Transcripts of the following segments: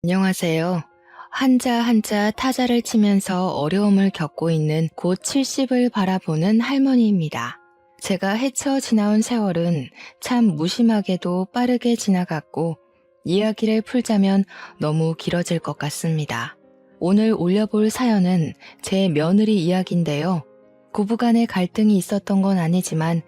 안녕하세요. 한자 한자 타자를 치면서 어려움을 겪고 있는 곧 70을 바라보는 할머니입니다. 제가 헤쳐 지나온 세월은 참 무심하게도 빠르게 지나갔고 이야기를 풀자면 너무 길어질 것 같습니다. 오늘 올려볼 사연은 제 며느리 이야기인데요. 부부간의 갈등이 있었던 건 아니지만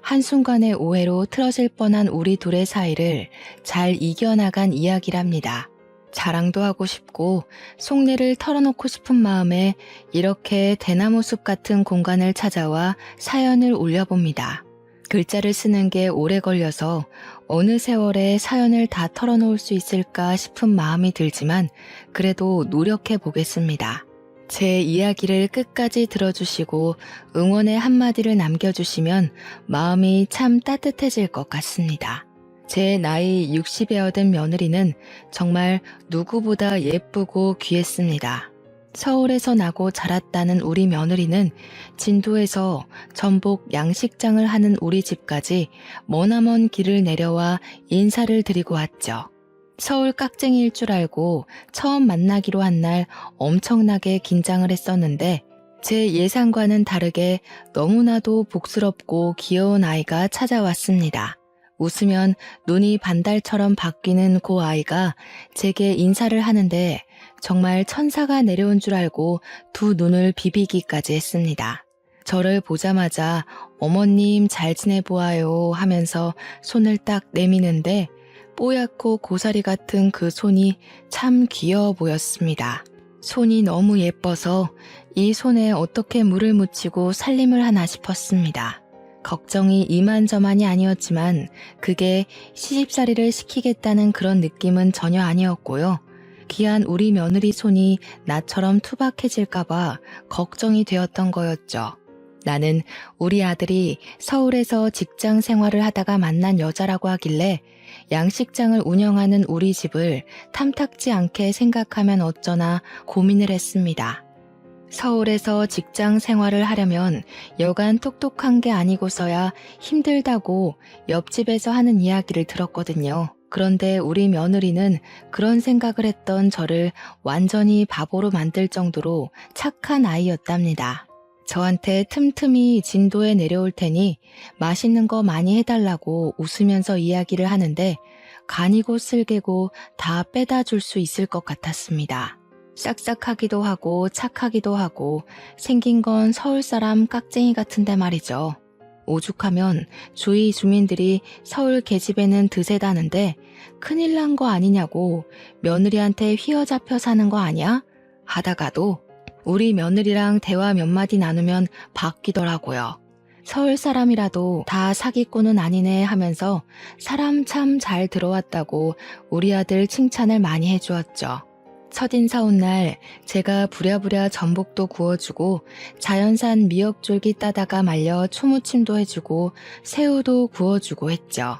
한순간의 오해로 틀어질 뻔한 우리 둘의 사이를 잘 이겨나간 이야기랍니다. 자랑도 하고 싶고 속내를 털어놓고 싶은 마음에 이렇게 대나무숲 같은 공간을 찾아와 사연을 올려봅니다. 글자를 쓰는 게 오래 걸려서 어느 세월에 사연을 다 털어놓을 수 있을까 싶은 마음이 들지만 그래도 노력해 보겠습니다. 제 이야기를 끝까지 들어주시고 응원의 한마디를 남겨주시면 마음이 참 따뜻해질 것 같습니다. 제 나이 60에 얻은 며느리는 정말 누구보다 예쁘고 귀했습니다. 서울에서 나고 자랐다는 우리 며느리는 진도에서 전복 양식장을 하는 우리 집까지 머나먼 길을 내려와 인사를 드리고 왔죠. 서울 깍쟁이일 줄 알고 처음 만나기로 한 날 엄청나게 긴장을 했었는데 제 예상과는 다르게 너무나도 복스럽고 귀여운 아이가 찾아왔습니다. 웃으면 눈이 반달처럼 바뀌는 그 아이가 제게 인사를 하는데 정말 천사가 내려온 줄 알고 두 눈을 비비기까지 했습니다. 저를 보자마자 어머님 잘 지내보아요 하면서 손을 딱 내미는데 뽀얗고 고사리 같은 그 손이 참 귀여워 보였습니다. 손이 너무 예뻐서 이 손에 어떻게 물을 묻히고 살림을 하나 싶었습니다. 걱정이 이만저만이 아니었지만 그게 시집살이를 시키겠다는 그런 느낌은 전혀 아니었고요. 귀한 우리 며느리 손이 나처럼 투박해질까봐 걱정이 되었던 거였죠. 나는 우리 아들이 서울에서 직장 생활을 하다가 만난 여자라고 하길래 양식장을 운영하는 우리 집을 탐탁지 않게 생각하면 어쩌나 고민을 했습니다. 서울에서 직장 생활을 하려면 여간 똑똑한 게 아니고서야 힘들다고 옆집에서 하는 이야기를 들었거든요. 그런데 우리 며느리는 그런 생각을 했던 저를 완전히 바보로 만들 정도로 착한 아이였답니다. 저한테 틈틈이 진도에 내려올 테니 맛있는 거 많이 해달라고 웃으면서 이야기를 하는데 간이고 쓸개고 다 빼다 줄 수 있을 것 같았습니다. 싹싹하기도 하고 착하기도 하고 생긴 건 서울 사람 깍쟁이 같은데 말이죠. 오죽하면 주위 주민들이 서울 계집애는 드세다는데 큰일 난 거 아니냐고 며느리한테 휘어잡혀 사는 거 아니야? 하다가도 우리 며느리랑 대화 몇 마디 나누면 바뀌더라고요. 서울 사람이라도 다 사기꾼은 아니네 하면서 사람 참 잘 들어왔다고 우리 아들 칭찬을 많이 해주었죠. 첫인사 온 날 제가 부랴부랴 전복도 구워주고 자연산 미역줄기 따다가 말려 초무침도 해주고 새우도 구워주고 했죠.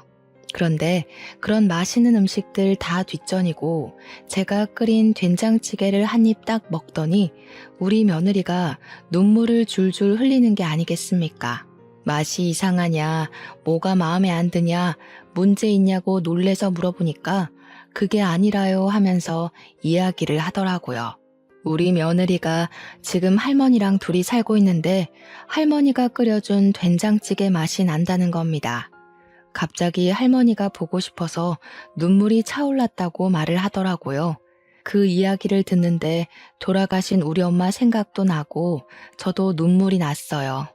그런데 그런 맛있는 음식들 다 뒷전이고 제가 끓인 된장찌개를 한 입 딱 먹더니 우리 며느리가 눈물을 줄줄 흘리는 게 아니겠습니까? 맛이 이상하냐, 뭐가 마음에 안 드냐, 문제 있냐고 놀래서 물어보니까 그게 아니라요 하면서 이야기를 하더라고요. 우리 며느리가 지금 할머니랑 둘이 살고 있는데 할머니가 끓여준 된장찌개 맛이 난다는 겁니다. 갑자기 할머니가 보고 싶어서 눈물이 차올랐다고 말을 하더라고요. 그 이야기를 듣는데 돌아가신 우리 엄마 생각도 나고 저도 눈물이 났어요.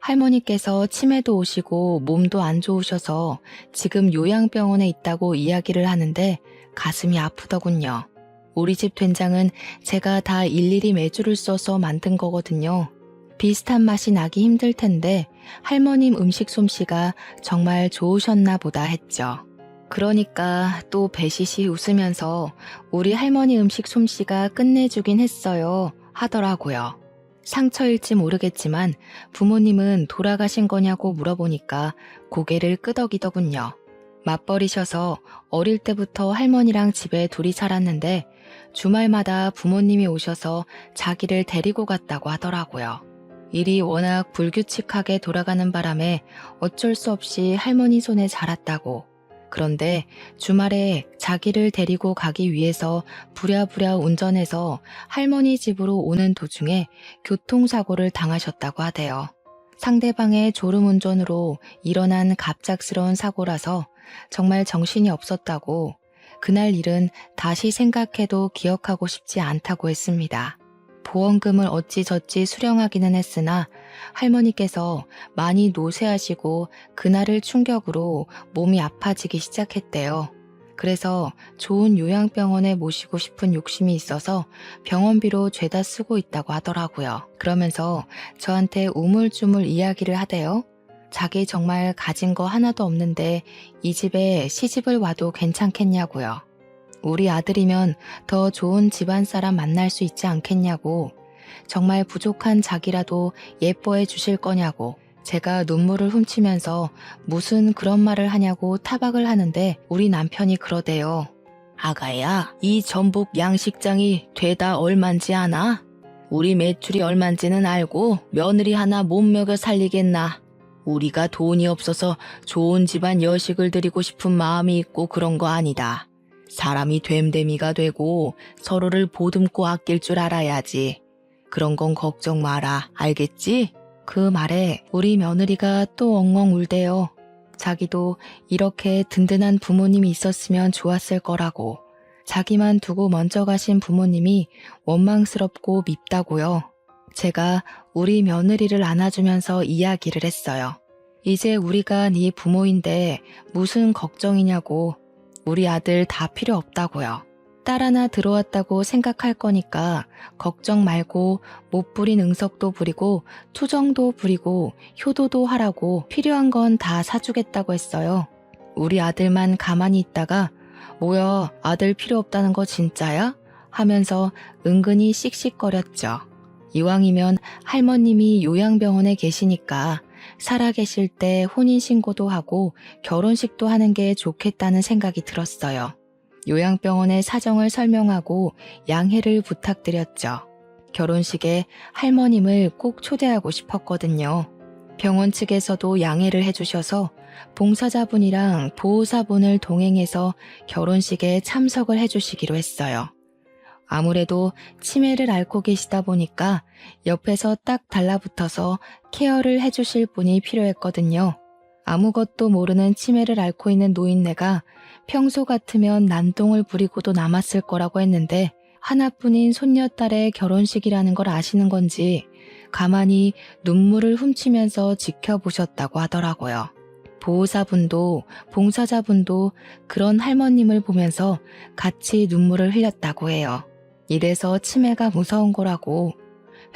할머니께서 치매도 오시고 몸도 안 좋으셔서 지금 요양병원에 있다고 이야기를 하는데 가슴이 아프더군요. 우리 집 된장은 제가 다 일일이 메주를 써서 만든 거거든요. 비슷한 맛이 나기 힘들 텐데 할머님 음식 솜씨가 정말 좋으셨나 보다 했죠. 그러니까 또 배시시 웃으면서 우리 할머니 음식 솜씨가 끝내주긴 했어요 하더라고요. 상처일지 모르겠지만 부모님은 돌아가신 거냐고 물어보니까 고개를 끄덕이더군요. 맞벌이셔서 어릴 때부터 할머니랑 집에 둘이 살았는데 주말마다 부모님이 오셔서 자기를 데리고 갔다고 하더라고요. 일이 워낙 불규칙하게 돌아가는 바람에 어쩔 수 없이 할머니 손에 자랐다고 그런데 주말에 자기를 데리고 가기 위해서 부랴부랴 운전해서 할머니 집으로 오는 도중에 교통사고를 당하셨다고 하대요. 상대방의 졸음운전으로 일어난 갑작스러운 사고라서 정말 정신이 없었다고, 그날 일은 다시 생각해도 기억하고 싶지 않다고 했습니다. 보험금을 어찌저찌 수령하기는 했으나 할머니께서 많이 노쇠하시고 그날을 충격으로 몸이 아파지기 시작했대요. 그래서 좋은 요양병원에 모시고 싶은 욕심이 있어서 병원비로 죄다 쓰고 있다고 하더라고요. 그러면서 저한테 우물쭈물 이야기를 하대요. 자기 정말 가진 거 하나도 없는데 이 집에 시집을 와도 괜찮겠냐고요. 우리 아들이면 더 좋은 집안 사람 만날 수 있지 않겠냐고, 정말 부족한 자기라도 예뻐해 주실 거냐고, 제가 눈물을 훔치면서 무슨 그런 말을 하냐고 타박을 하는데 우리 남편이 그러대요. 아가야, 이 전북 양식장이 되다 얼만지 아나? 우리 매출이 얼만지는 알고 며느리 하나 못 먹여 살리겠나? 우리가 돈이 없어서 좋은 집안 여식을 드리고 싶은 마음이 있고 그런 거 아니다. 사람이 됨됨이가 되고 서로를 보듬고 아낄 줄 알아야지. 그런 건 걱정 마라. 알겠지? 그 말에 우리 며느리가 또 엉엉 울대요. 자기도 이렇게 든든한 부모님이 있었으면 좋았을 거라고. 자기만 두고 먼저 가신 부모님이 원망스럽고 밉다고요. 제가 우리 며느리를 안아주면서 이야기를 했어요. 이제 우리가 네 부모인데 무슨 걱정이냐고. 우리 아들 다 필요 없다고요. 딸 하나 들어왔다고 생각할 거니까 걱정 말고 못 부린 응석도 부리고 투정도 부리고 효도도 하라고, 필요한 건 다 사주겠다고 했어요. 우리 아들만 가만히 있다가 뭐야, 아들 필요 없다는 거 진짜야? 하면서 은근히 씩씩거렸죠. 이왕이면 할머님이 요양병원에 계시니까 살아계실 때 혼인신고도 하고 결혼식도 하는 게 좋겠다는 생각이 들었어요. 요양병원의 사정을 설명하고 양해를 부탁드렸죠. 결혼식에 할머님을 꼭 초대하고 싶었거든요. 병원 측에서도 양해를 해주셔서 봉사자분이랑 보호사분을 동행해서 결혼식에 참석을 해주시기로 했어요. 아무래도 치매를 앓고 계시다 보니까 옆에서 딱 달라붙어서 케어를 해주실 분이 필요했거든요. 아무것도 모르는 치매를 앓고 있는 노인네가 평소 같으면 난동을 부리고도 남았을 거라고 했는데 하나뿐인 손녀딸의 결혼식이라는 걸 아시는 건지 가만히 눈물을 훔치면서 지켜보셨다고 하더라고요. 보호사분도 봉사자분도 그런 할머님을 보면서 같이 눈물을 흘렸다고 해요. 이래서 치매가 무서운 거라고.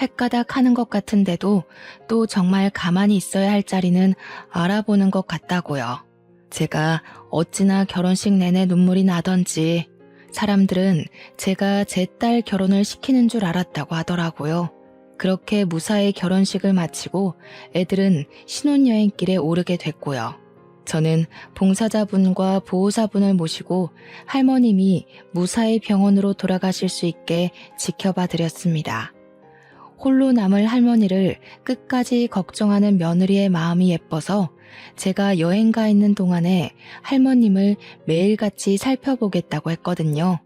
횟가닥 하는 것 같은데도 또 정말 가만히 있어야 할 자리는 알아보는 것 같다고요. 제가 어찌나 결혼식 내내 눈물이 나던지 사람들은 제가 제 딸 결혼을 시키는 줄 알았다고 하더라고요. 그렇게 무사히 결혼식을 마치고 애들은 신혼여행길에 오르게 됐고요. 저는 봉사자분과 보호사분을 모시고 할머님이 무사히 병원으로 돌아가실 수 있게 지켜봐 드렸습니다. 홀로 남을 할머니를 끝까지 걱정하는 며느리의 마음이 예뻐서 제가 여행 가 있는 동안에 할머님을 매일같이 살펴보겠다고 했거든요.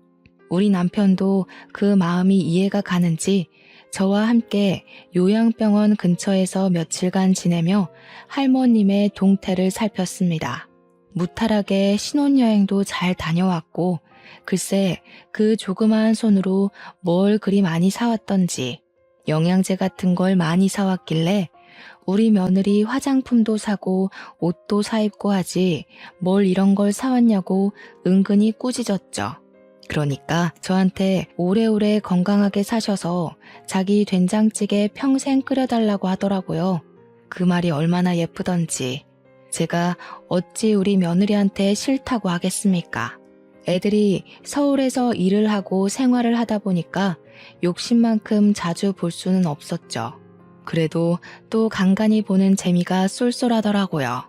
우리 남편도 그 마음이 이해가 가는지 저와 함께 요양병원 근처에서 며칠간 지내며 할머님의 동태를 살폈습니다. 무탈하게 신혼여행도 잘 다녀왔고, 글쎄 그 조그마한 손으로 뭘 그리 많이 사왔던지 영양제 같은 걸 많이 사왔길래 우리 며느리 화장품도 사고 옷도 사입고 하지 뭘 이런 걸 사왔냐고 은근히 꾸짖었죠. 그러니까 저한테 오래오래 건강하게 사셔서 자기 된장찌개 평생 끓여달라고 하더라고요. 그 말이 얼마나 예쁘던지. 제가 어찌 우리 며느리한테 싫다고 하겠습니까? 애들이 서울에서 일을 하고 생활을 하다 보니까 욕심만큼 자주 볼 수는 없었죠. 그래도 또 간간히 보는 재미가 쏠쏠하더라고요.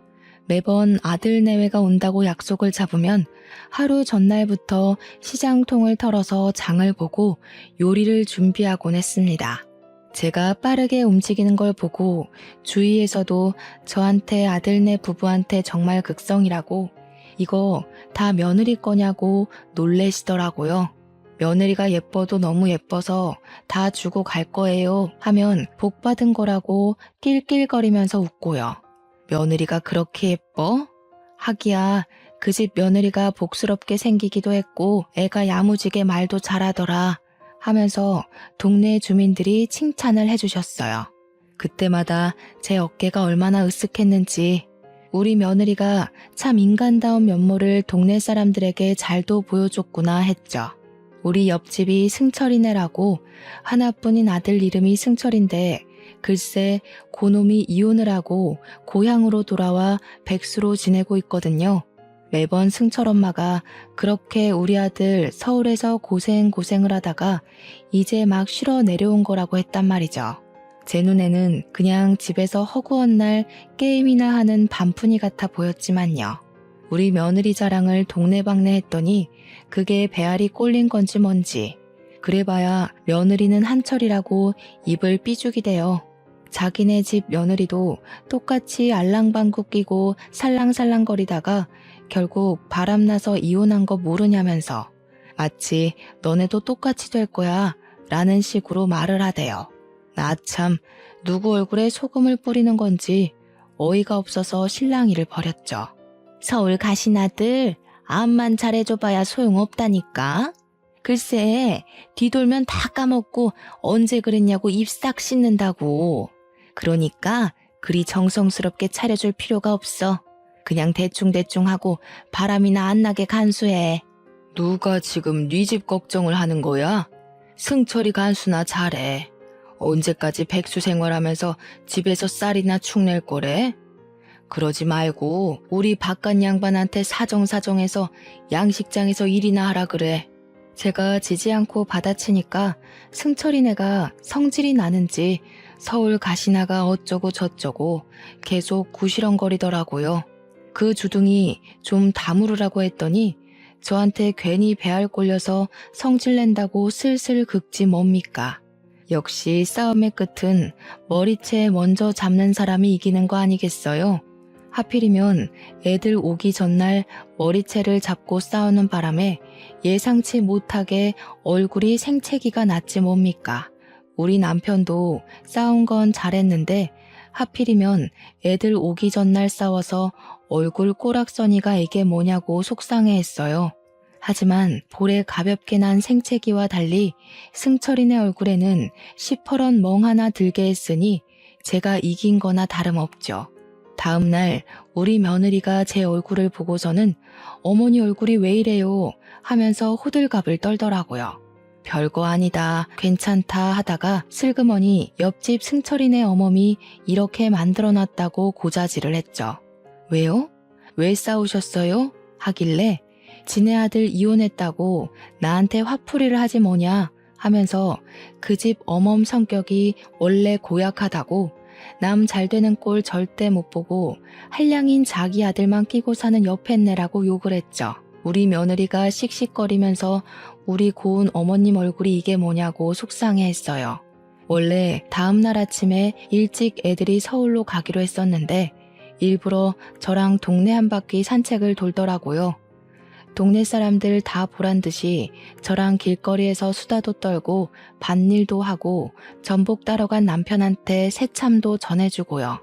매번 아들 내외가 온다고 약속을 잡으면 하루 전날부터 시장통을 털어서 장을 보고 요리를 준비하곤 했습니다. 제가 빠르게 움직이는 걸 보고 주위에서도 저한테 아들네 부부한테 정말 극성이라고 이거 다 며느리 거냐고 놀래시더라고요. 며느리가 예뻐도 너무 예뻐서 다 주고 갈 거예요 하면 복 받은 거라고 낄낄거리면서 웃고요. 며느리가 그렇게 예뻐? 하기야 그 집 며느리가 복스럽게 생기기도 했고 애가 야무지게 말도 잘하더라 하면서 동네 주민들이 칭찬을 해주셨어요. 그때마다 제 어깨가 얼마나 으쓱했는지 우리 며느리가 참 인간다운 면모를 동네 사람들에게 잘도 보여줬구나 했죠. 우리 옆집이 승철이네라고 하나뿐인 아들 이름이 승철인데 글쎄 고놈이 이혼을 하고 고향으로 돌아와 백수로 지내고 있거든요. 매번 승철 엄마가 그렇게 우리 아들 서울에서 고생을 하다가 이제 막 쉬러 내려온 거라고 했단 말이죠. 제 눈에는 그냥 집에서 허구한 날 게임이나 하는 반푼이 같아 보였지만요. 우리 며느리 자랑을 동네방네 했더니 그게 배알이 꼴린 건지 뭔지 그래봐야 며느리는 한철이라고 입을 삐죽이대요. 자기네 집 며느리도 똑같이 알랑방구 끼고 살랑살랑거리다가 결국 바람나서 이혼한 거 모르냐면서 마치 너네도 똑같이 될 거야 라는 식으로 말을 하대요. 나 참 누구 얼굴에 소금을 뿌리는 건지 어이가 없어서 실랑이를 벌였죠. 서울 가신 아들 암만 잘해줘봐야 소용없다니까. 글쎄 뒤돌면 다 까먹고 언제 그랬냐고 입 싹 씻는다고. 그러니까 그리 정성스럽게 차려줄 필요가 없어. 그냥 대충대충 하고 바람이나 안 나게 간수해. 누가 지금 네 집 걱정을 하는 거야? 승철이 간수나 잘해. 언제까지 백수 생활하면서 집에서 쌀이나 축 낼 거래? 그러지 말고 우리 바깥 양반한테 사정사정해서 양식장에서 일이나 하라 그래. 제가 지지 않고 받아치니까 승철이네가 성질이 나는지 서울 가시나가 어쩌고 저쩌고 계속 구시렁거리더라고요. 그 주둥이 좀 다무르라고 했더니 저한테 괜히 배알 꼴려서 성질낸다고 슬슬 긁지 뭡니까. 역시 싸움의 끝은 머리채 먼저 잡는 사람이 이기는 거 아니겠어요? 하필이면 애들 오기 전날 머리채를 잡고 싸우는 바람에 예상치 못하게 얼굴이 생채기가 났지 뭡니까. 우리 남편도 싸운 건 잘했는데 하필이면 애들 오기 전날 싸워서 얼굴 꼬락서니가 이게 뭐냐고 속상해했어요. 하지만 볼에 가볍게 난 생채기와 달리 승철이네 얼굴에는 시퍼런 멍 하나 들게 했으니 제가 이긴 거나 다름없죠. 다음 날 우리 며느리가 제 얼굴을 보고서는 어머니 얼굴이 왜 이래요 하면서 호들갑을 떨더라고요. 별거 아니다, 괜찮다 하다가 슬그머니 옆집 승철이네 어멈이 이렇게 만들어놨다고 고자질을 했죠. 왜요? 왜 싸우셨어요? 하길래 지네 아들 이혼했다고 나한테 화풀이를 하지 뭐냐 하면서 그 집 어멈 성격이 원래 고약하다고 남 잘되는 꼴 절대 못 보고 한량인 자기 아들만 끼고 사는 여팻네라고 욕을 했죠. 우리 며느리가 씩씩거리면서 우리 고운 어머님 얼굴이 이게 뭐냐고 속상해했어요. 원래 다음날 아침에 일찍 애들이 서울로 가기로 했었는데 일부러 저랑 동네 한 바퀴 산책을 돌더라고요. 동네 사람들 다 보란 듯이 저랑 길거리에서 수다도 떨고 밭일도 하고 전복 따러 간 남편한테 새참도 전해주고요.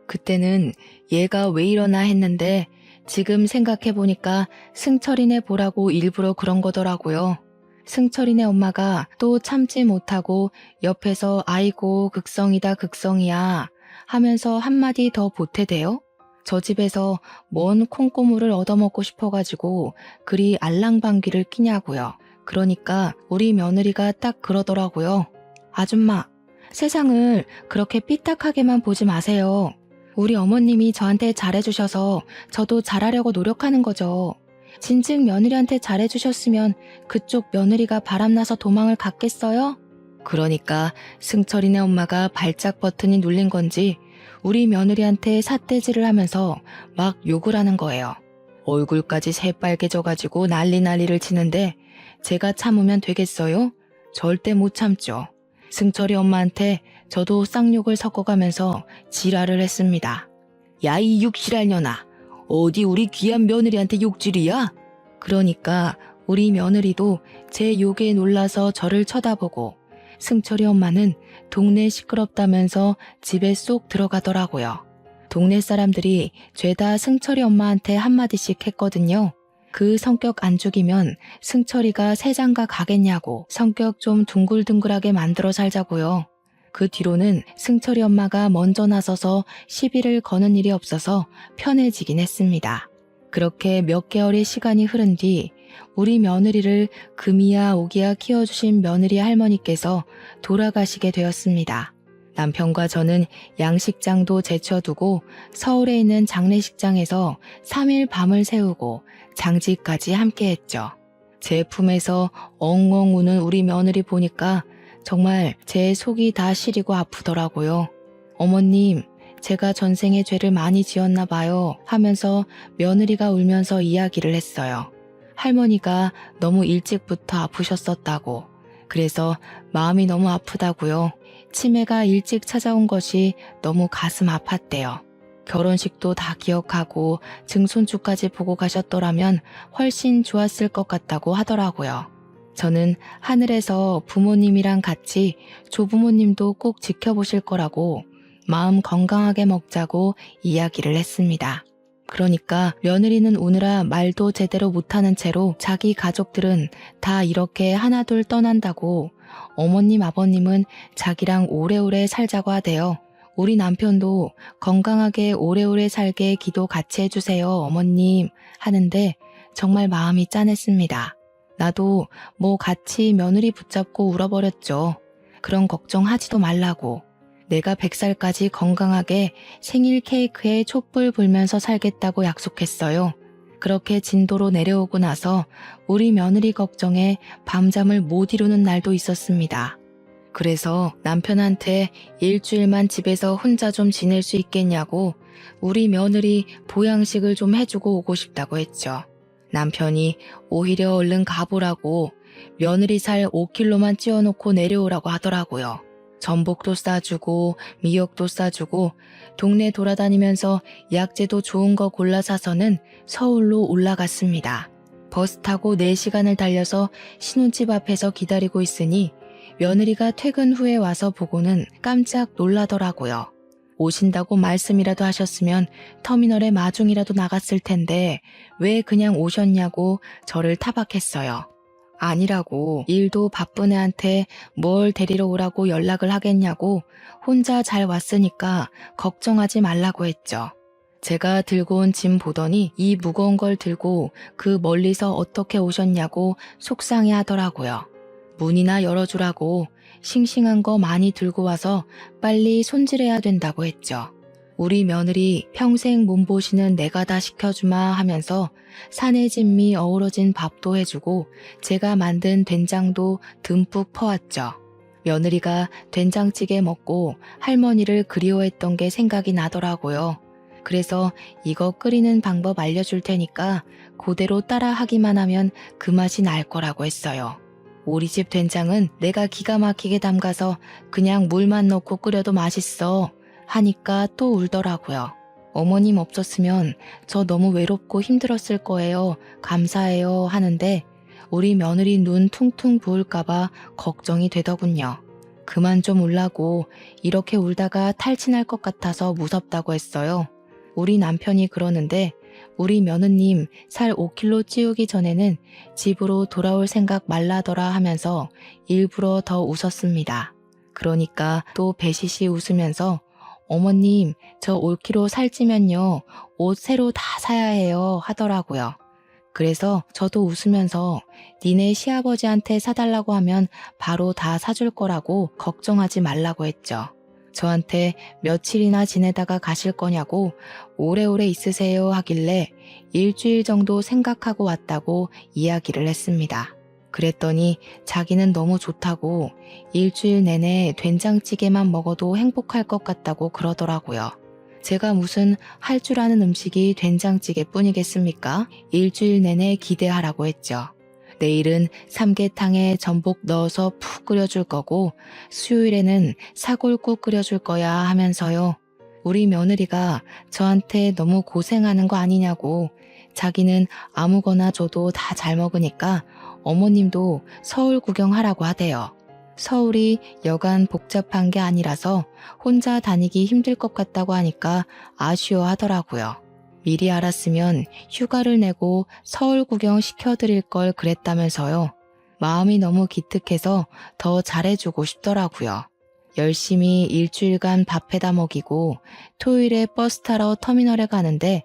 그때는 얘가 왜 이러나 했는데 지금 생각해보니까 승철이네 보라고 일부러 그런 거더라고요. 승철이네 엄마가 또 참지 못하고 옆에서 아이고 극성이다 극성이야 하면서 한마디 더 보태대요. 저 집에서 뭔 콩고물을 얻어먹고 싶어가지고 그리 알랑방귀를 끼냐고요. 그러니까 우리 며느리가 딱 그러더라고요. 아줌마, 세상을 그렇게 삐딱하게만 보지 마세요. 우리 어머님이 저한테 잘해주셔서 저도 잘하려고 노력하는 거죠. 진즉 며느리한테 잘해주셨으면 그쪽 며느리가 바람나서 도망을 갔겠어요? 그러니까 승철이네 엄마가 발작 버튼이 눌린 건지 우리 며느리한테 삿대질을 하면서 막 욕을 하는 거예요. 얼굴까지 새빨개져가지고 난리를 치는데 제가 참으면 되겠어요? 절대 못 참죠. 승철이 엄마한테 저도 쌍욕을 섞어가면서 지랄을 했습니다. 야 이 육실할 년아, 어디 우리 귀한 며느리한테 욕질이야? 그러니까 우리 며느리도 제 욕에 놀라서 저를 쳐다보고 승철이 엄마는 동네 시끄럽다면서 집에 쏙 들어가더라고요. 동네 사람들이 죄다 승철이 엄마한테 한마디씩 했거든요. 그 성격 안 죽이면 승철이가 새장가 가겠냐고 성격 좀 둥글둥글하게 만들어 살자고요. 그 뒤로는 승철이 엄마가 먼저 나서서 시비를 거는 일이 없어서 편해지긴 했습니다. 그렇게 몇 개월의 시간이 흐른 뒤 우리 며느리를 금이야 오기야 키워주신 며느리 할머니께서 돌아가시게 되었습니다. 남편과 저는 양식장도 제쳐두고 서울에 있는 장례식장에서 3일 밤을 새우고 장지까지 함께했죠. 제 품에서 엉엉 우는 우리 며느리 보니까 정말 제 속이 다 시리고 아프더라고요. 어머님, 제가 전생에 죄를 많이 지었나 봐요 하면서 며느리가 울면서 이야기를 했어요. 할머니가 너무 일찍부터 아프셨었다고. 그래서 마음이 너무 아프다고요. 치매가 일찍 찾아온 것이 너무 가슴 아팠대요. 결혼식도 다 기억하고 증손주까지 보고 가셨더라면 훨씬 좋았을 것 같다고 하더라고요. 저는 하늘에서 부모님이랑 같이 조부모님도 꼭 지켜보실 거라고 마음 건강하게 먹자고 이야기를 했습니다. 그러니까 며느리는 우느라 말도 제대로 못하는 채로 자기 가족들은 다 이렇게 하나둘 떠난다고 어머님 아버님은 자기랑 오래오래 살자고 하대요. 우리 남편도 건강하게 오래오래 살게 기도 같이 해주세요 어머님 하는데 정말 마음이 짠했습니다. 나도 뭐 같이 며느리 붙잡고 울어버렸죠. 그런 걱정하지도 말라고. 내가 100살까지 건강하게 생일 케이크에 촛불 불면서 살겠다고 약속했어요. 그렇게 진도로 내려오고 나서 우리 며느리 걱정에 밤잠을 못 이루는 날도 있었습니다. 그래서 남편한테 일주일만 집에서 혼자 좀 지낼 수 있겠냐고 우리 며느리 보양식을 좀 해주고 오고 싶다고 했죠. 남편이 오히려 얼른 가보라고 며느리 살 5kg만 찌워놓고 내려오라고 하더라고요. 전복도 싸주고 미역도 싸주고 동네 돌아다니면서 약재도 좋은 거 골라 사서는 서울로 올라갔습니다. 버스 타고 4시간을 달려서 신혼집 앞에서 기다리고 있으니 며느리가 퇴근 후에 와서 보고는 깜짝 놀라더라고요. 오신다고 말씀이라도 하셨으면 터미널에 마중이라도 나갔을 텐데 왜 그냥 오셨냐고 저를 타박했어요. 아니라고 일도 바쁜 애한테 뭘 데리러 오라고 연락을 하겠냐고 혼자 잘 왔으니까 걱정하지 말라고 했죠. 제가 들고 온 짐 보더니 이 무거운 걸 들고 그 멀리서 어떻게 오셨냐고 속상해 하더라고요. 문이나 열어주라고 싱싱한 거 많이 들고 와서 빨리 손질해야 된다고 했죠. 우리 며느리 평생 몸보시는 내가 다 시켜주마 하면서 산의 진미 어우러진 밥도 해주고 제가 만든 된장도 듬뿍 퍼왔죠. 며느리가 된장찌개 먹고 할머니를 그리워했던 게 생각이 나더라고요. 그래서 이거 끓이는 방법 알려줄 테니까 그대로 따라 하기만 하면 그 맛이 날 거라고 했어요. 우리 집 된장은 내가 기가 막히게 담가서 그냥 물만 넣고 끓여도 맛있어 하니까 또 울더라고요. 어머님 없었으면 저 너무 외롭고 힘들었을 거예요. 감사해요 하는데 우리 며느리 눈 퉁퉁 부을까봐 걱정이 되더군요. 그만 좀 울라고 이렇게 울다가 탈진할 것 같아서 무섭다고 했어요. 우리 남편이 그러는데 우리 며느님 살 5kg 찌우기 전에는 집으로 돌아올 생각 말라더라 하면서 일부러 더 웃었습니다. 그러니까 또 배시시 웃으면서 어머님 저 5kg 살찌면요 옷 새로 다 사야 해요 하더라고요. 그래서 저도 웃으면서 니네 시아버지한테 사달라고 하면 바로 다 사줄 거라고 걱정하지 말라고 했죠. 저한테 며칠이나 지내다가 가실 거냐고 오래오래 있으세요 하길래 일주일 정도 생각하고 왔다고 이야기를 했습니다. 그랬더니 자기는 너무 좋다고 일주일 내내 된장찌개만 먹어도 행복할 것 같다고 그러더라고요. 제가 무슨 할 줄 아는 음식이 된장찌개뿐이겠습니까? 일주일 내내 기대하라고 했죠. 내일은 삼계탕에 전복 넣어서 푹 끓여줄 거고 수요일에는 사골국 끓여줄 거야 하면서요. 우리 며느리가 저한테 너무 고생하는 거 아니냐고, 자기는 아무거나 줘도 다 잘 먹으니까 어머님도 서울 구경하라고 하대요. 서울이 여간 복잡한 게 아니라서 혼자 다니기 힘들 것 같다고 하니까 아쉬워하더라고요. 미리 알았으면 휴가를 내고 서울 구경 시켜드릴 걸 그랬다면서요. 마음이 너무 기특해서 더 잘해주고 싶더라고요. 열심히 일주일간 밥해다 먹이고 토요일에 버스 타러 터미널에 가는데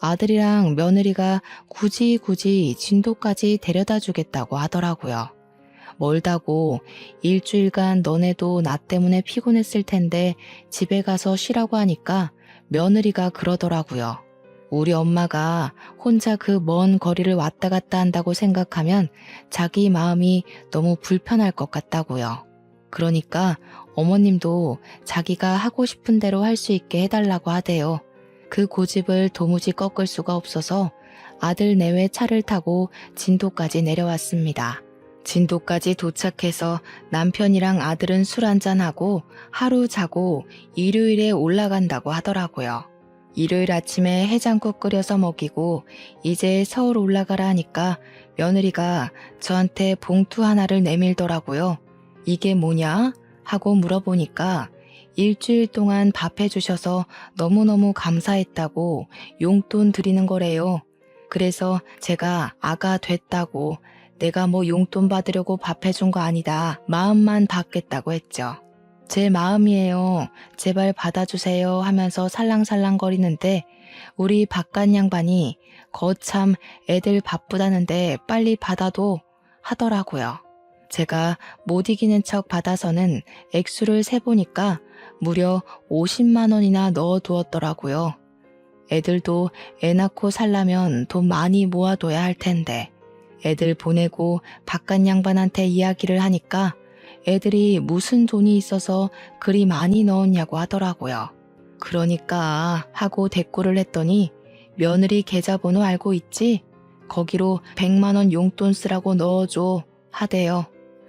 아들이랑 며느리가 굳이 진도까지 데려다 주겠다고 하더라고요. 멀다고 일주일간 너네도 나 때문에 피곤했을 텐데 집에 가서 쉬라고 하니까 며느리가 그러더라고요. 우리 엄마가 혼자 그 먼 거리를 왔다 갔다 한다고 생각하면 자기 마음이 너무 불편할 것 같다고요. 그러니까 어머님도 자기가 하고 싶은 대로 할 수 있게 해달라고 하대요. 그 고집을 도무지 꺾을 수가 없어서 아들 내외 차를 타고 진도까지 내려왔습니다. 진도까지 도착해서 남편이랑 아들은 술 한잔하고 하루 자고 일요일에 올라간다고 하더라고요. 일요일 아침에 해장국 끓여서 먹이고 이제 서울 올라가라 하니까 며느리가 저한테 봉투 하나를 내밀더라고요. 이게 뭐냐? 하고 물어보니까 일주일 동안 밥 해주셔서 너무너무 감사했다고 용돈 드리는 거래요. 그래서 제가 아가 됐다고 내가 뭐 용돈 받으려고 밥 해준 거 아니다. 마음만 받겠다고 했죠. 제 마음이에요. 제발 받아주세요 하면서 살랑살랑거리는데 우리 바깥 양반이 거참 애들 바쁘다는데 빨리 받아도 하더라고요. 제가 못 이기는 척 받아서는 액수를 세보니까 무려 50만 원이나 넣어두었더라고요. 애들도 애 낳고 살려면 돈 많이 모아둬야 할 텐데 애들 보내고 바깥 양반한테 이야기를 하니까 애들이 무슨 돈이 있어서 그리 많이 넣었냐고 하더라고요. 그러니까 하고 대꾸를 했더니 며느리 계좌번호 알고 있지? 거기로 100만 원 용돈 쓰라고 넣어줘 하대요.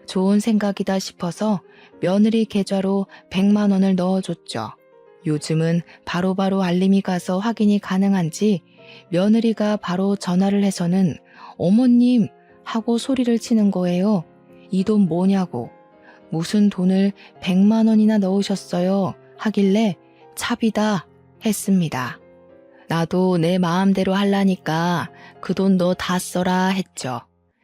좋은 생각이다 싶어서 며느리 계좌로 100만 원을 넣어줬죠. 요즘은 바로바로 알림이 가서 확인이 가능한지 며느리가 바로 전화를 해서는 어머님 하고 소리를 치는 거예요. 이 돈 뭐냐고. 무슨 돈을 100만 원이나 넣으셨어요 하길래 차비다 했습니다. 나도 내 마음대로 할라니까 그 돈 너 다 써라 했죠.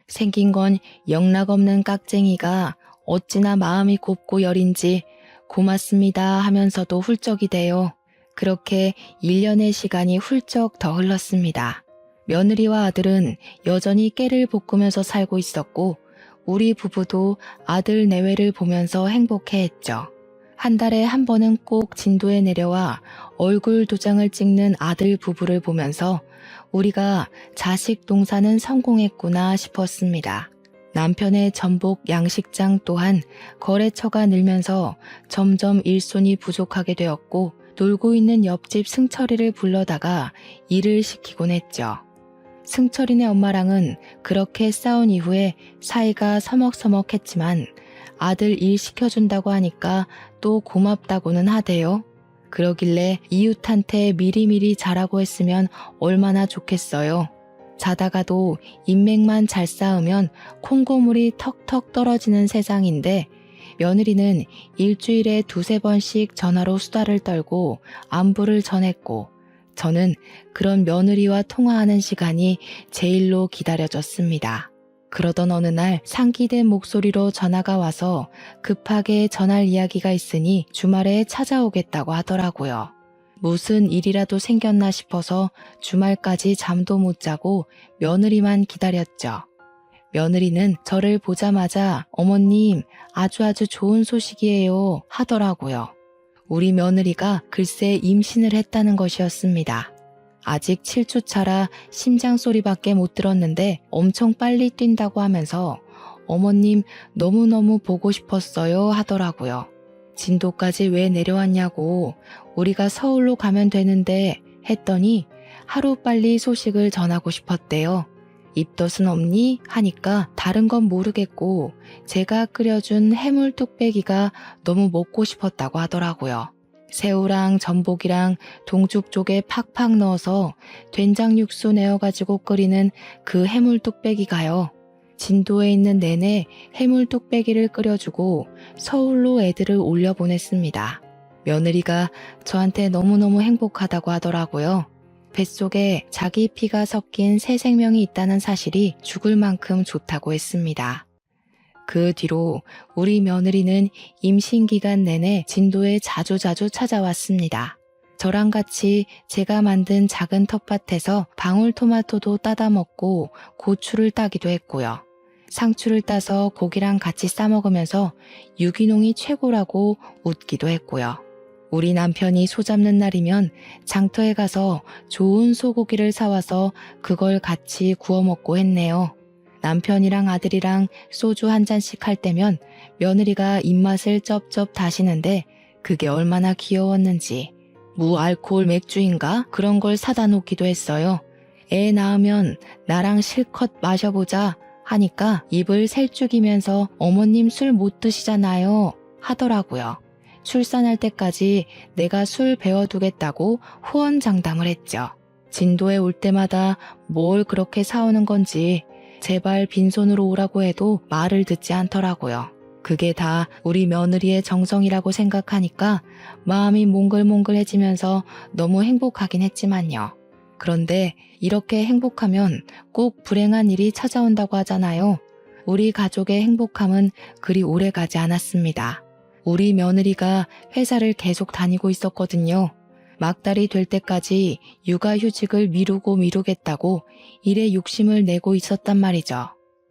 생긴 건 영락없는 깍쟁이가 어찌나 마음이 곱고 여린지 고맙습니다 하면서도 훌쩍이 돼요. 그렇게 1년의 시간이 훌쩍 더 흘렀습니다. 며느리와 아들은 여전히 깨를 볶으면서 살고 있었고 우리 부부도 아들 내외를 보면서 행복해했죠. 한 달에 한 번은 꼭 진도에 내려와 얼굴 도장을 찍는 아들 부부를 보면서 우리가 자식 동사는 성공했구나 싶었습니다. 남편의 전복 양식장 또한 거래처가 늘면서 점점 일손이 부족하게 되었고 놀고 있는 옆집 승철이를 불러다가 일을 시키곤 했죠. 승철이네 엄마랑은 그렇게 싸운 이후에 사이가 서먹서먹했지만 아들 일 시켜준다고 하니까 또 고맙다고는 하대요. 그러길래 이웃한테 미리미리 잘하고 했으면 얼마나 좋겠어요. 자다가도 인맥만 잘 쌓으면 콩고물이 턱턱 떨어지는 세상인데 며느리는 일주일에 2-3번씩 전화로 수다를 떨고 안부를 전했고 저는 그런 며느리와 통화하는 시간이 제일로 기다려졌습니다. 그러던 어느 날 상기된 목소리로 전화가 와서 급하게 전할 이야기가 있으니 주말에 찾아오겠다고 하더라고요. 무슨 일이라도 생겼나 싶어서 주말까지 잠도 못 자고 며느리만 기다렸죠. 며느리는 저를 보자마자 어머님 아주 좋은 소식이에요 하더라고요. 우리 며느리가 글쎄 임신을 했다는 것이었습니다. 아직 7주 차라 심장 소리밖에 못 들었는데 엄청 빨리 뛴다고 하면서 어머님 너무너무 보고 싶었어요 하더라고요. 진도까지 왜 내려왔냐고 우리가 서울로 가면 되는데 했더니 하루빨리 소식을 전하고 싶었대요. 입덧은 없니? 하니까 다른 건 모르겠고 제가 끓여준 해물 뚝배기가 너무 먹고 싶었다고 하더라고요. 새우랑 전복이랑 동죽 쪽에 팍팍 넣어서 된장 육수 내어가지고 끓이는 그 해물 뚝배기가요. 진도에 있는 내내 해물 뚝배기를 끓여주고 서울로 애들을 올려보냈습니다. 며느리가 저한테 너무너무 행복하다고 하더라고요. 뱃속에 자기 피가 섞인 새 생명이 있다는 사실이 죽을 만큼 좋다고 했습니다. 그 뒤로 우리 며느리는 임신 기간 내내 진도에 자주자주 찾아왔습니다. 저랑 같이 제가 만든 작은 텃밭에서 방울토마토도 따다 먹고 고추를 따기도 했고요. 상추를 따서 고기랑 같이 싸먹으면서 유기농이 최고라고 웃기도 했고요. 우리 남편이 소 잡는 날이면 장터에 가서 좋은 소고기를 사와서 그걸 같이 구워 먹고 했네요. 남편이랑 아들이랑 소주 한 잔씩 할 때면 며느리가 입맛을 쩝쩝 다시는데 그게 얼마나 귀여웠는지. 무알코올 맥주인가? 그런 걸 사다 놓기도 했어요. 애 낳으면 나랑 실컷 마셔보자 하니까 입을 셀쭉이면서 어머님 술 못 드시잖아요 하더라고요. 출산할 때까지 내가 술 배워두겠다고 후원장담을 했죠. 진도에 올 때마다 뭘 그렇게 사오는 건지 제발 빈손으로 오라고 해도 말을 듣지 않더라고요. 그게 다 우리 며느리의 정성이라고 생각하니까 마음이 몽글몽글해지면서 너무 행복하긴 했지만요. 그런데 이렇게 행복하면 꼭 불행한 일이 찾아온다고 하잖아요. 우리 가족의 행복함은 그리 오래 가지 않았습니다. 우리 며느리가 회사를 계속 다니고 있었거든요. 막달이 될 때까지 육아휴직을 미루겠다고 일에 욕심을 내고 있었단 말이죠.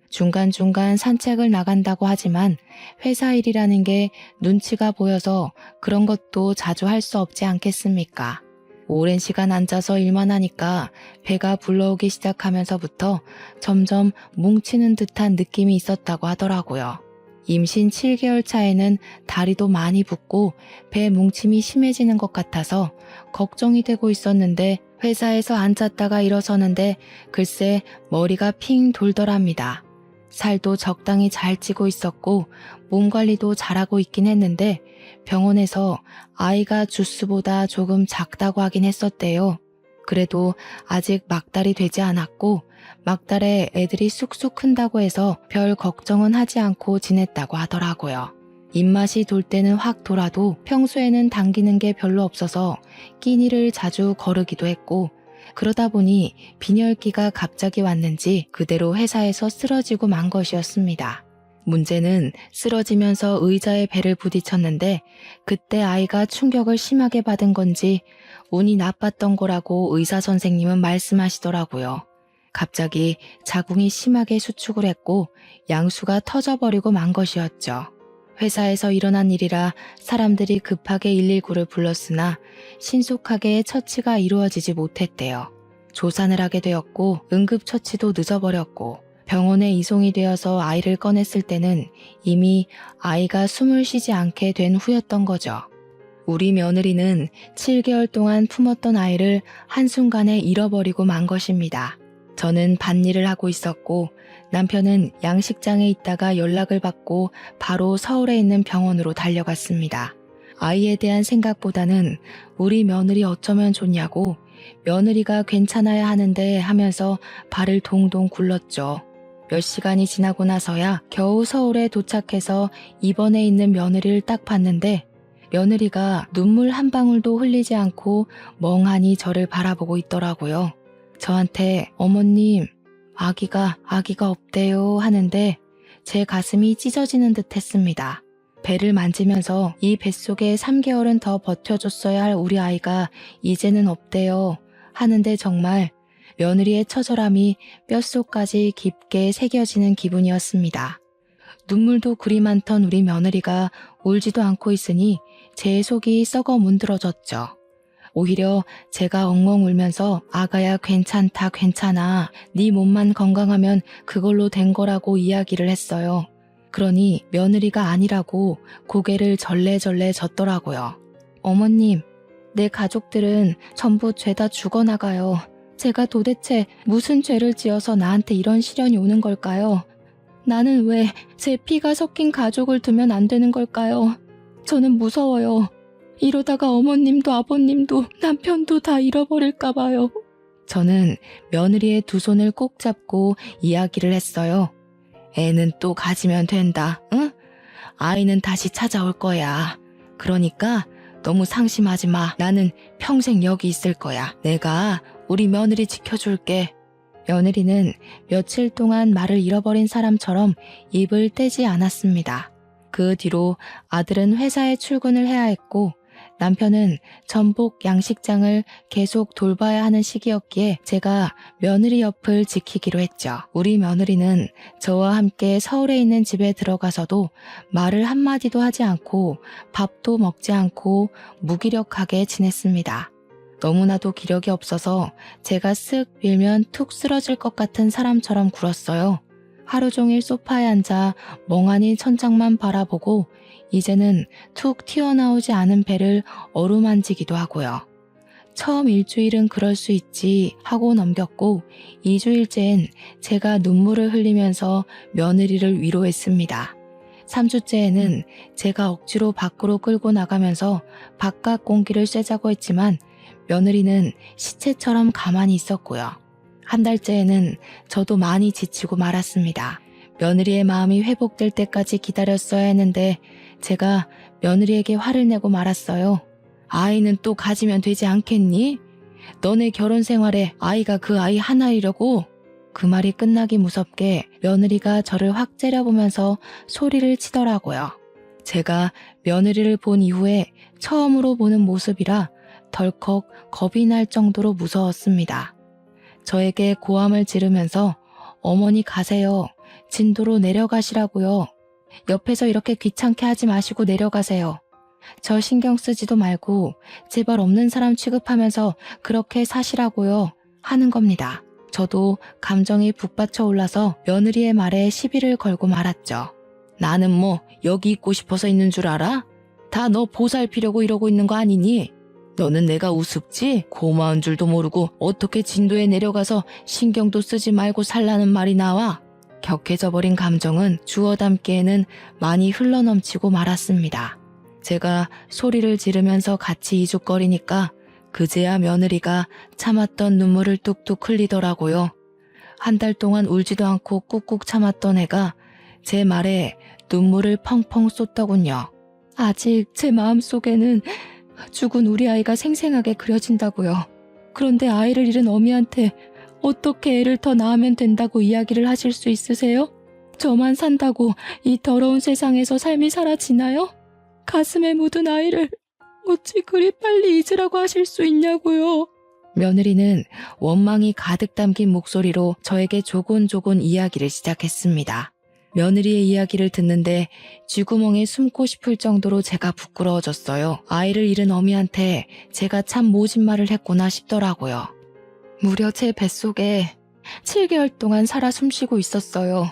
중간중간 산책을 나간다고 하지만 회사 일이라는 게 눈치가 보여서 그런 것도 자주 할 수 없지 않겠습니까? 오랜 시간 앉아서 일만 하니까 배가 불러오기 시작하면서부터 점점 뭉치는 듯한 느낌이 있었다고 하더라고요. 임신 7개월 차에는 다리도 많이 붓고 배 뭉침이 심해지는 것 같아서 걱정이 되고 있었는데 회사에서 앉았다가 일어서는데 글쎄 머리가 핑 돌더랍니다. 살도 적당히 잘 찌고 있었고 몸 관리도 잘하고 있긴 했는데 병원에서 아이가 주스보다 조금 작다고 하긴 했었대요. 그래도 아직 막달이 되지 않았고 막달에 애들이 쑥쑥 큰다고 해서 별 걱정은 하지 않고 지냈다고 하더라고요. 입맛이 돌 때는 확 돌아도 평소에는 당기는 게 별로 없어서 끼니를 자주 거르기도 했고 그러다 보니 빈혈기가 갑자기 왔는지 그대로 회사에서 쓰러지고 만 것이었습니다. 문제는 쓰러지면서 의자에 배를 부딪혔는데 그때 아이가 충격을 심하게 받은 건지 운이 나빴던 거라고 의사 선생님은 말씀하시더라고요. 갑자기 자궁이 심하게 수축을 했고 양수가 터져버리고 만 것이었죠. 회사에서 일어난 일이라 사람들이 급하게 119를 불렀으나 신속하게 처치가 이루어지지 못했대요. 조산을 하게 되었고 응급처치도 늦어버렸고 병원에 이송이 되어서 아이를 꺼냈을 때는 이미 아이가 숨을 쉬지 않게 된 후였던 거죠. 우리 며느리는 7개월 동안 품었던 아이를 한순간에 잃어버리고 만 것입니다. 저는 밭일을 하고 있었고 남편은 양식장에 있다가 연락을 받고 바로 서울에 있는 병원으로 달려갔습니다. 아이에 대한 생각보다는 우리 며느리 어쩌면 좋냐고 며느리가 괜찮아야 하는데 하면서 발을 동동 굴렀죠. 몇 시간이 지나고 나서야 겨우 서울에 도착해서 입원해 있는 며느리를 딱 봤는데 며느리가 눈물 한 방울도 흘리지 않고 멍하니 저를 바라보고 있더라고요. 저한테 어머님 아기가 없대요 하는데 제 가슴이 찢어지는 듯 했습니다. 배를 만지면서 이 뱃속에 3개월은 더 버텨줬어야 할 우리 아이가 이제는 없대요 하는데 정말 며느리의 처절함이 뼛속까지 깊게 새겨지는 기분이었습니다. 눈물도 그리 많던 우리 며느리가 울지도 않고 있으니 제 속이 썩어 문드러졌죠. 오히려 제가 엉엉 울면서 아가야 괜찮다 괜찮아 네 몸만 건강하면 그걸로 된 거라고 이야기를 했어요. 그러니 며느리가 아니라고 고개를 절레절레 젓더라고요. 어머님, 내 가족들은 전부 죄다 죽어나가요. 제가 도대체 무슨 죄를 지어서 나한테 이런 시련이 오는 걸까요? 나는 왜 제 피가 섞인 가족을 두면 안 되는 걸까요? 저는 무서워요. 이러다가 어머님도 아버님도 남편도 다 잃어버릴까 봐요. 저는 며느리의 두 손을 꼭 잡고 이야기를 했어요. 애는 또 가지면 된다, 응? 아이는 다시 찾아올 거야. 그러니까 너무 상심하지 마. 나는 평생 여기 있을 거야. 내가 우리 며느리 지켜줄게. 며느리는 며칠 동안 말을 잃어버린 사람처럼 입을 떼지 않았습니다. 그 뒤로 아들은 회사에 출근을 해야 했고 남편은 전복 양식장을 계속 돌봐야 하는 시기였기에 제가 며느리 옆을 지키기로 했죠. 우리 며느리는 저와 함께 서울에 있는 집에 들어가서도 말을 한마디도 하지 않고 밥도 먹지 않고 무기력하게 지냈습니다. 너무나도 기력이 없어서 제가 쓱 밀면 툭 쓰러질 것 같은 사람처럼 굴었어요. 하루 종일 소파에 앉아 멍하니 천장만 바라보고 이제는 툭 튀어나오지 않은 배를 어루만지기도 하고요. 처음 일주일은 그럴 수 있지 하고 넘겼고 2주일째엔 제가 눈물을 흘리면서 며느리를 위로했습니다. 3주째에는 제가 억지로 밖으로 끌고 나가면서 바깥 공기를 쐬자고 했지만 며느리는 시체처럼 가만히 있었고요. 한 달째에는 저도 많이 지치고 말았습니다. 며느리의 마음이 회복될 때까지 기다렸어야 했는데 제가 며느리에게 화를 내고 말았어요. 아이는 또 가지면 되지 않겠니? 너네 결혼 생활에 아이가 그 아이 하나이려고? 그 말이 끝나기 무섭게 며느리가 저를 확 째려보면서 소리를 치더라고요. 제가 며느리를 본 이후에 처음으로 보는 모습이라 덜컥 겁이 날 정도로 무서웠습니다. 저에게 고함을 지르면서 어머니 가세요. 진도로 내려가시라고요. 옆에서 이렇게 귀찮게 하지 마시고 내려가세요. 저 신경 쓰지도 말고 제발 없는 사람 취급하면서 그렇게 사시라고요. 하는 겁니다. 저도 감정이 북받쳐 올라서 며느리의 말에 시비를 걸고 말았죠. 나는 뭐 여기 있고 싶어서 있는 줄 알아? 다 너 보살피려고 이러고 있는 거 아니니? 너는 내가 우습지? 고마운 줄도 모르고 어떻게 진도에 내려가서 신경도 쓰지 말고 살라는 말이 나와? 격해져 버린 감정은 주워 담기에는 많이 흘러넘치고 말았습니다. 제가 소리를 지르면서 같이 이죽거리니까 그제야 며느리가 참았던 눈물을 뚝뚝 흘리더라고요. 한 달 동안 울지도 않고 꾹꾹 참았던 애가 제 말에 눈물을 펑펑 쏟더군요. 아직 제 마음속에는 죽은 우리 아이가 생생하게 그려진다고요. 그런데 아이를 잃은 어미한테 어떻게 애를 더 낳으면 된다고 이야기를 하실 수 있으세요? 저만 산다고 이 더러운 세상에서 삶이 사라지나요? 가슴에 묻은 아이를 어찌 그리 빨리 잊으라고 하실 수 있냐고요. 며느리는 원망이 가득 담긴 목소리로 저에게 조곤조곤 이야기를 시작했습니다. 며느리의 이야기를 듣는데 쥐구멍에 숨고 싶을 정도로 제가 부끄러워졌어요. 아이를 잃은 어미한테 제가 참 모진 말을 했구나 싶더라고요. 무려 제 뱃속에 7개월 동안 살아 숨쉬고 있었어요.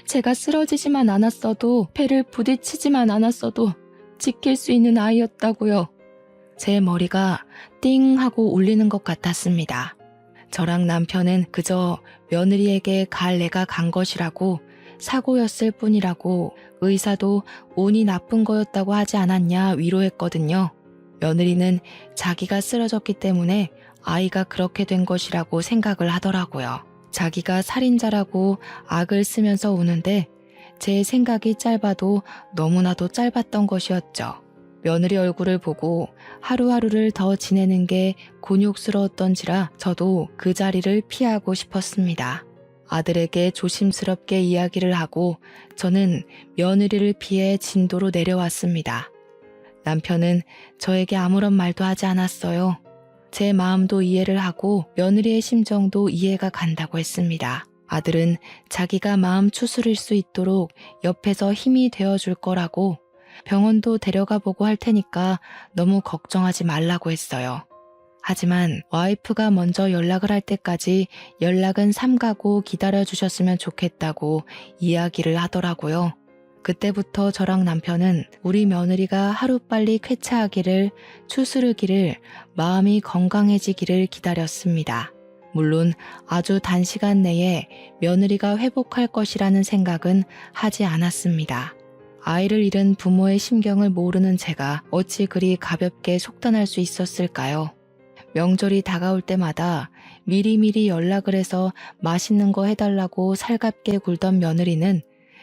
제가 쓰러지지만 않았어도 배를 부딪히지만 않았어도 지킬 수 있는 아이였다고요. 제 머리가 띵 하고 울리는 것 같았습니다. 저랑 남편은 그저 며느리에게 갈 애가 간 것이라고 사고였을 뿐이라고 의사도 운이 나쁜 거였다고 하지 않았냐 위로했거든요. 며느리는 자기가 쓰러졌기 때문에 아이가 그렇게 된 것이라고 생각을 하더라고요. 자기가 살인자라고 악을 쓰면서 우는데 제 생각이 짧아도 너무나도 짧았던 것이었죠. 며느리 얼굴을 보고 하루하루를 더 지내는 게 곤욕스러웠던지라 저도 그 자리를 피하고 싶었습니다. 아들에게 조심스럽게 이야기를 하고 저는 며느리를 피해 진도로 내려왔습니다. 남편은 저에게 아무런 말도 하지 않았어요. 제 마음도 이해를 하고 며느리의 심정도 이해가 간다고 했습니다. 아들은 자기가 마음 추스릴 수 있도록 옆에서 힘이 되어줄 거라고 병원도 데려가 보고 할 테니까 너무 걱정하지 말라고 했어요. 하지만 와이프가 먼저 연락을 할 때까지 연락은 삼가고 기다려주셨으면 좋겠다고 이야기를 하더라고요. 그때부터 저랑 남편은 우리 며느리가 하루빨리 쾌차하기를, 추스르기를, 마음이 건강해지기를 기다렸습니다. 물론 아주 단시간 내에 며느리가 회복할 것이라는 생각은 하지 않았습니다. 아이를 잃은 부모의 심경을 모르는 제가 어찌 그리 가볍게 속단할 수 있었을까요? 명절이 다가올 때마다 미리미리 연락을 해서 맛있는 거 해달라고 살갑게 굴던 며느리는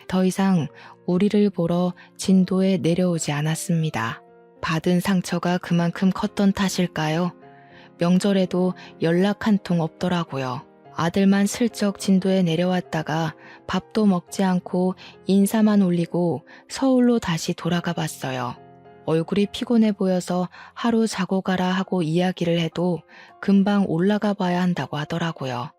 더 이상 우리를 보러 진도에 내려오지 않았습니다. 받은 상처가 그만큼 컸던 탓일까요? 명절에도 연락 한 통 없더라고요. 아들만 슬쩍 진도에 내려왔다가 밥도 먹지 않고 인사만 올리고 서울로 다시 돌아가 봤어요. 얼굴이 피곤해 보여서 하루 자고 가라 하고 이야기를 해도 금방 올라가 봐야 한다고 하더라고요.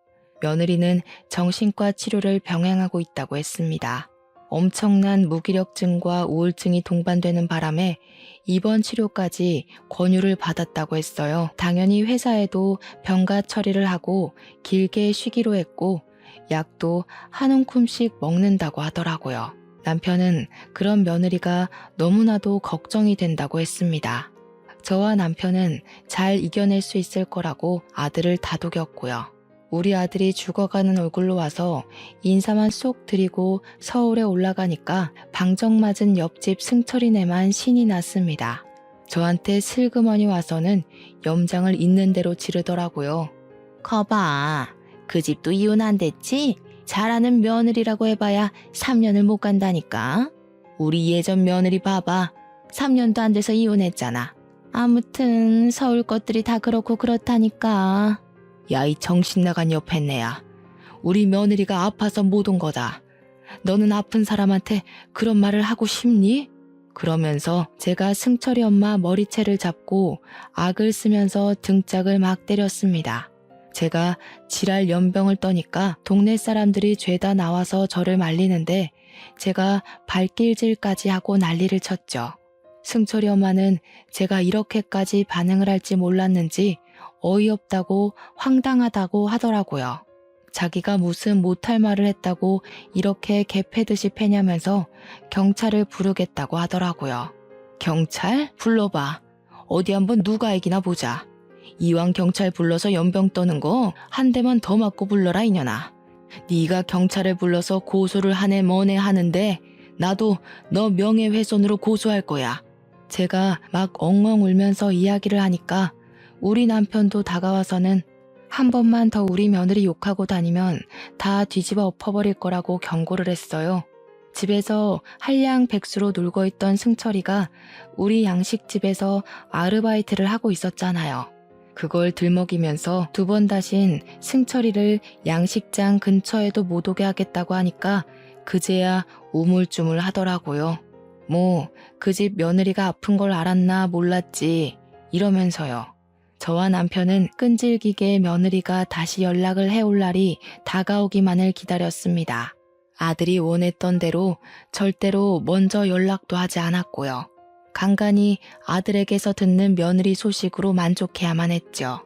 며느리는 정신과 치료를 병행하고 있다고 했습니다. 엄청난 무기력증과 우울증이 동반되는 바람에 입원 치료까지 권유를 받았다고 했어요. 당연히 회사에도 병가 처리를 하고 길게 쉬기로 했고 약도 한 움큼씩 먹는다고 하더라고요. 남편은 그런 며느리가 너무나도 걱정이 된다고 했습니다. 저와 남편은 잘 이겨낼 수 있을 거라고 아들을 다독였고요. 우리 아들이 죽어가는 얼굴로 와서 인사만 쏙 드리고 서울에 올라가니까 방정맞은 옆집 승철이네만 신이 났습니다. 저한테 슬그머니 와서는 염장을 있는 대로 지르더라고요. 거봐, 그 집도 이혼 안 됐지? 잘하는 며느리라고 해봐야 3년을 못 간다니까. 우리 예전 며느리 봐봐. 3년도 안 돼서 이혼했잖아. 아무튼 서울 것들이 다 그렇고 그렇다니까. 야, 이 정신나간 옆에내야. 우리 며느리가 아파서 못 온 거다. 너는 아픈 사람한테 그런 말을 하고 싶니? 그러면서 제가 승철이 엄마 머리채를 잡고 악을 쓰면서 등짝을 막 때렸습니다. 제가 지랄 연병을 떠니까 동네 사람들이 죄다 나와서 저를 말리는데 제가 발길질까지 하고 난리를 쳤죠. 승철이 엄마는 제가 이렇게까지 반응을 할지 몰랐는지 어이없다고 황당하다고 하더라고요. 자기가 무슨 못할 말을 했다고 이렇게 개패듯이 패냐면서 경찰을 부르겠다고 하더라고요. 경찰? 불러봐. 어디 한번 누가 이기나 보자. 이왕 경찰 불러서 연병 떠는 거 한 대만 더 맞고 불러라 이년아. 네가 경찰을 불러서 고소를 하네 뭐네 하는데 나도 너 명예훼손으로 고소할 거야. 제가 막 엉엉 울면서 이야기를 하니까 우리 남편도 다가와서는 한 번만 더 우리 며느리 욕하고 다니면 다 뒤집어 엎어버릴 거라고 경고를 했어요. 집에서 한량백수로 놀고 있던 승철이가 우리 양식집에서 아르바이트를 하고 있었잖아요. 그걸 들먹이면서 두 번 다신 승철이를 양식장 근처에도 못 오게 하겠다고 하니까 그제야 우물쭈물 하더라고요. 뭐 그 집 며느리가 아픈 걸 알았나 몰랐지 이러면서요. 저와 남편은 끈질기게 며느리가 다시 연락을 해올 날이 다가오기만을 기다렸습니다. 아들이 원했던 대로 절대로 먼저 연락도 하지 않았고요. 간간히 아들에게서 듣는 며느리 소식으로 만족해야만 했죠.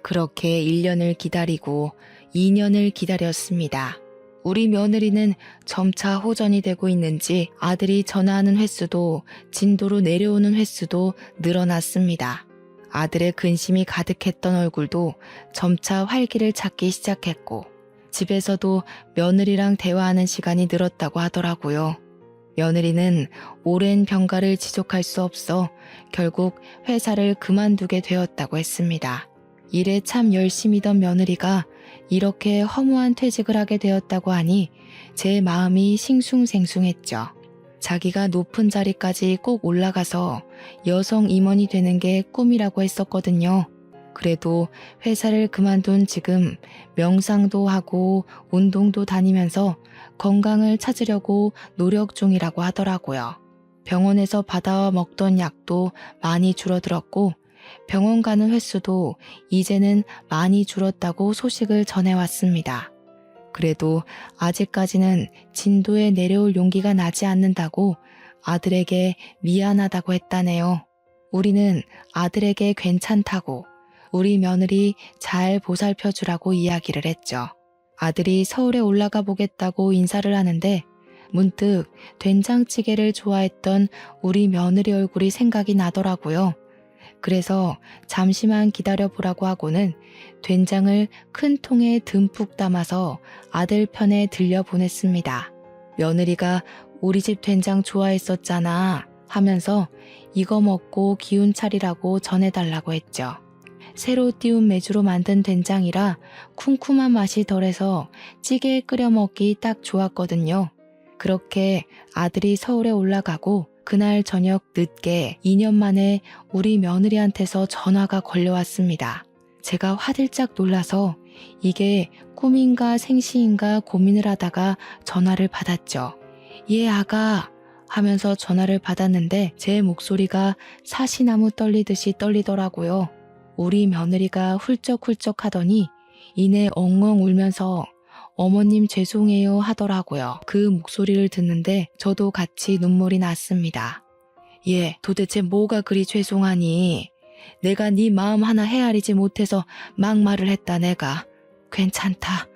그렇게 1년을 기다리고 2년을 기다렸습니다. 우리 며느리는 점차 호전이 되고 있는지 아들이 전화하는 횟수도 진도로 내려오는 횟수도 늘어났습니다. 아들의 근심이 가득했던 얼굴도 점차 활기를 찾기 시작했고 집에서도 며느리랑 대화하는 시간이 늘었다고 하더라고요. 며느리는 오랜 병가를 지속할 수 없어 결국 회사를 그만두게 되었다고 했습니다. 일에 참 열심이던 며느리가 이렇게 허무한 퇴직을 하게 되었다고 하니 제 마음이 싱숭생숭했죠. 자기가 높은 자리까지 꼭 올라가서 여성 임원이 되는 게 꿈이라고 했었거든요. 그래도 회사를 그만둔 지금 명상도 하고 운동도 다니면서 건강을 찾으려고 노력 중이라고 하더라고요. 병원에서 받아 먹던 약도 많이 줄어들었고 병원 가는 횟수도 이제는 많이 줄었다고 소식을 전해왔습니다. 그래도 아직까지는 진도에 내려올 용기가 나지 않는다고 아들에게 미안하다고 했다네요. 우리는 아들에게 괜찮다고 우리 며느리 잘 보살펴주라고 이야기를 했죠. 아들이 서울에 올라가 보겠다고 인사를 하는데 문득 된장찌개를 좋아했던 우리 며느리 얼굴이 생각이 나더라고요. 그래서 잠시만 기다려보라고 하고는 된장을 큰 통에 듬뿍 담아서 아들 편에 들려보냈습니다. 며느리가 우리 집 된장 좋아했었잖아 하면서 이거 먹고 기운 차리라고 전해달라고 했죠. 새로 띄운 메주로 만든 된장이라 쿰쿰한 맛이 덜해서 찌개에 끓여 먹기 딱 좋았거든요. 그렇게 아들이 서울에 올라가고 그날 저녁 늦게 2년 만에 우리 며느리한테서 전화가 걸려왔습니다. 제가 화들짝 놀라서 이게 꿈인가 생시인가 고민을 하다가 전화를 받았죠. 예, 아가 하면서 전화를 받았는데 제 목소리가 사시나무 떨리듯이 떨리더라고요. 우리 며느리가 훌쩍훌쩍 하더니 이내 엉엉 울면서 어머님 죄송해요 하더라고요. 그 목소리를 듣는데 저도 같이 눈물이 났습니다. 얘 도대체 뭐가 그리 죄송하니? 내가 네 마음 하나 헤아리지 못해서 막말을 했다 내가. 괜찮다.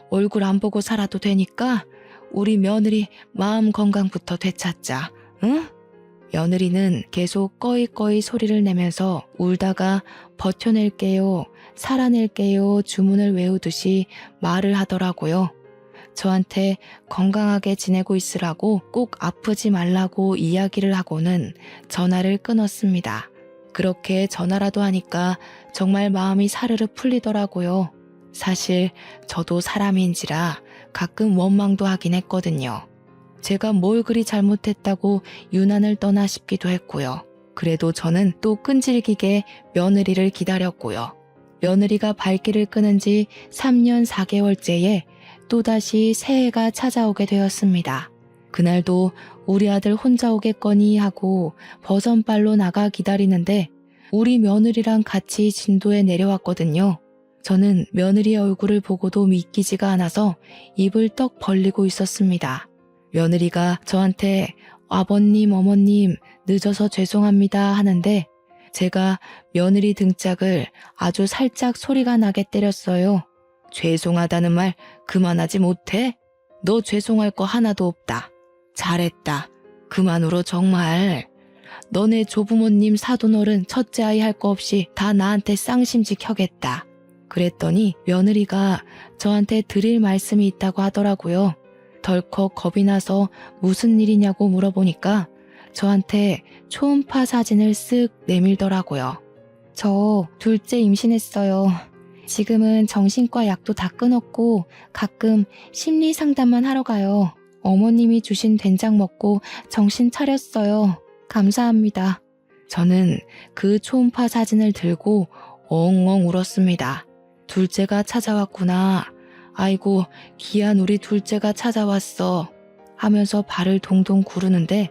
얼굴 안 보고 살아도 되니까 우리 며느리 마음 건강부터 되찾자. 응? 며느리는 계속 꺼이꺼이 소리를 내면서 울다가 버텨낼게요, 살아낼게요 주문을 외우듯이 말을 하더라고요. 저한테 건강하게 지내고 있으라고 꼭 아프지 말라고 이야기를 하고는 전화를 끊었습니다. 그렇게 전화라도 하니까 정말 마음이 사르르 풀리더라고요. 사실 저도 사람인지라 가끔 원망도 하긴 했거든요. 제가 뭘 그리 잘못했다고 유난을 떠나 싶기도 했고요. 그래도 저는 또 끈질기게 며느리를 기다렸고요. 며느리가 발길을 끄는 지 3년 4개월째에 또다시 새해가 찾아오게 되었습니다. 그날도 우리 아들 혼자 오겠거니 하고 버선발로 나가 기다리는데 우리 며느리랑 같이 진도에 내려왔거든요. 저는 며느리의 얼굴을 보고도 믿기지가 않아서 입을 떡 벌리고 있었습니다. 며느리가 저한테 아버님, 어머님 늦어서 죄송합니다 하는데 제가 며느리 등짝을 아주 살짝 소리가 나게 때렸어요. 죄송하다는 말 그만하지 못해? 너 죄송할 거 하나도 없다. 잘했다. 그만 울어 정말. 너네 조부모님 사돈어른 첫째 아이 할 거 없이 다 나한테 쌍심지 켜겠다. 그랬더니 며느리가 저한테 드릴 말씀이 있다고 하더라고요. 덜컥 겁이 나서 무슨 일이냐고 물어보니까 저한테 초음파 사진을 쓱 내밀더라고요. 저 둘째 임신했어요. 지금은 정신과 약도 다 끊었고 가끔 심리 상담만 하러 가요. 어머님이 주신 된장 먹고 정신 차렸어요. 감사합니다. 저는 그 초음파 사진을 들고 엉엉 울었습니다. 둘째가 찾아왔구나. 아이고 귀한 우리 둘째가 찾아왔어 하면서 발을 동동 구르는데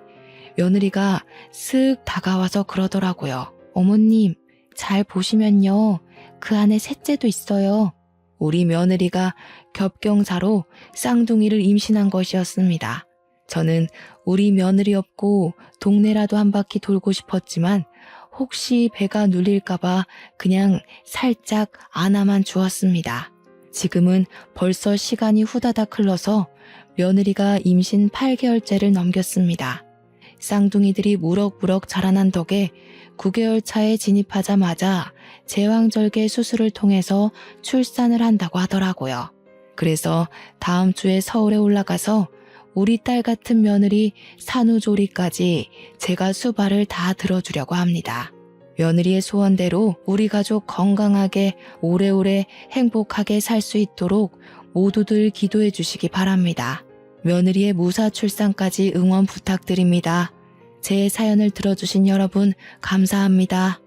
며느리가 쓱 다가와서 그러더라고요. 어머님 잘 보시면요. 그 안에 셋째도 있어요. 우리 며느리가 겹경사로 쌍둥이를 임신한 것이었습니다. 저는 우리 며느리 없고 동네라도 한 바퀴 돌고 싶었지만 혹시 배가 눌릴까봐 그냥 살짝 안아만 주었습니다. 지금은 벌써 시간이 후다닥 흘러서 며느리가 임신 8개월째를 넘겼습니다. 쌍둥이들이 무럭무럭 자라난 덕에 9개월 차에 진입하자마자 제왕절개 수술을 통해서 출산을 한다고 하더라고요. 그래서 다음 주에 서울에 올라가서 우리 딸 같은 며느리 산후조리까지 제가 수발을 다 들어주려고 합니다. 며느리의 소원대로 우리 가족 건강하게 오래오래 행복하게 살 수 있도록 모두들 기도해 주시기 바랍니다. 며느리의 무사 출산까지 응원 부탁드립니다. 제 사연을 들어주신 여러분 감사합니다.